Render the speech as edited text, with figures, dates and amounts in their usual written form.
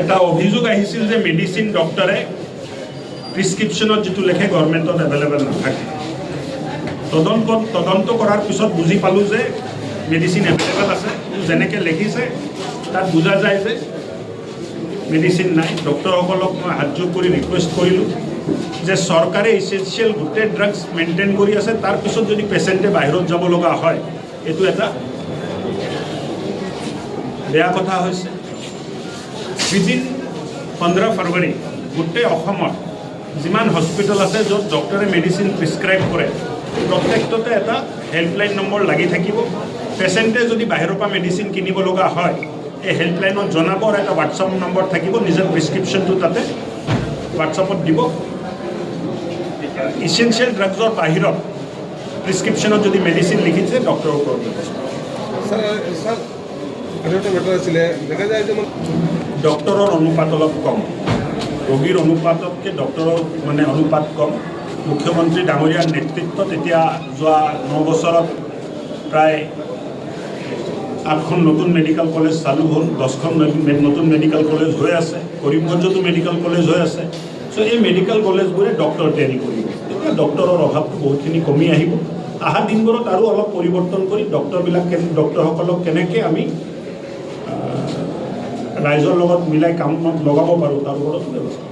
এটা অভিযোগ আহিছিল যে মেডিচিন ডক্টৰে প্ৰিস্ক্ৰিপশ্যনত যিটো লিখে গভৰ্ণমেণ্টত এভেইলেবল নাথাকে। তদন্ত কৰাৰ পিছত বুজি পালোঁ যে মেডিচিন এভেইলেবল আছে, যেনেকৈ লিখিছে তাত বুজা যায় যে মেডিচিন নাই। ডক্টৰসকলক মই হাতযোগ কৰি ৰিকুৱেষ্ট কৰিলোঁ যে চৰকাৰে ইছেঞ্চিয়েল গোটেই ড্ৰাগছ মেইনটেইন কৰি আছে, তাৰপিছত যদি পেচেণ্টে বাহিৰত যাব লগা হয় এইটো এটা বেয়া কথা হৈছে। উইদিন 15 ফেব্ৰুৱাৰী গোটেই অসমত যিমান হস্পিটেল আছে য'ত ডক্টৰে মেডিচিন প্ৰিস্ক্ৰাইব কৰে প্ৰত্যেকটোতে এটা হেল্পলাইন নম্বৰ লাগি থাকিব। পেচেণ্টে যদি বাহিৰৰ পৰা মেডিচিন কিনিব লগা হয় এই হেল্পলাইনত জনাব, আৰু এটা হোৱাটছআপ নম্বৰ থাকিব, নিজৰ প্ৰিস্ক্ৰিপশ্যনটো তাতে হোৱাটছআপত দিব। ইছেঞ্চিয়েল ড্ৰাগছৰ বাহিৰত প্ৰিস্ক্ৰিপশ্যনত যদি মেডিচিন লিখিছে ডক্টৰৰ ওপৰত ডক্টৰৰ অনুপাত অলপ কম, ৰোগীৰ অনুপাততকৈ ডক্টৰৰ অনুপাত কম। মুখ্যমন্ত্ৰী ডাঙৰীয়াৰ নেতৃত্বত এতিয়া যোৱা 9 বছৰত প্ৰায় 8খন নতুন মেডিকেল কলেজ চালু হ'ল, 10খন নতুন মেডিকেল কলেজ হৈ আছে, কৰিমগঞ্জতো মেডিকেল কলেজ হৈ আছে। চ' এই মেডিকেল কলেজবোৰে ডক্টৰ তৈয়াৰী কৰিব। এতিয়া ডক্টৰৰ অভাৱটো বহুতখিনি কমি আহিব। অহা দিনবোৰত আৰু অলপ পৰিৱৰ্তন কৰি ডক্টৰসকলক কেনেকৈ আমি ৰাইজৰ লগত মিলাই কামত লগাব পাৰোঁ তাৰ ওপৰত ব্যৱস্থা